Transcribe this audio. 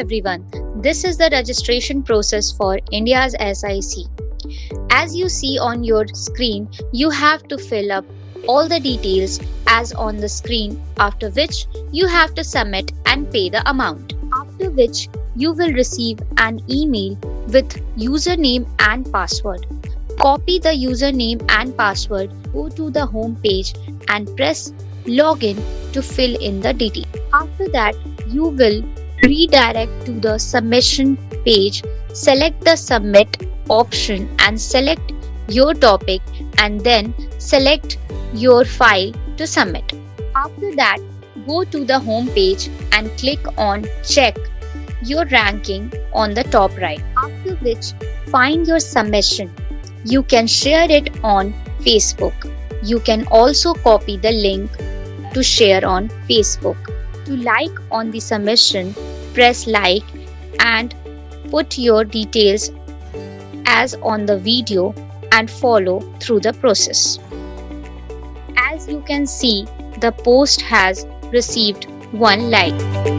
everyone. This is the registration process for India's SIC. As you see on your screen, you have to fill up all the details as on the screen, after which you have to submit and pay the amount. After which you will receive an email with username and password. Copy the username and password, go to the home page and press login to fill in the details. After that, you will redirect to the submission page, select the submit option and select your topic and then select your file to submit. After that, go to the home page and click on check your ranking on the top right. After which, find your submission. You can share it on Facebook. You can also copy the link to share on Facebook. To like on the submission, press like and put your details as on the video and follow through the process. As you can see, the post has received 1 like.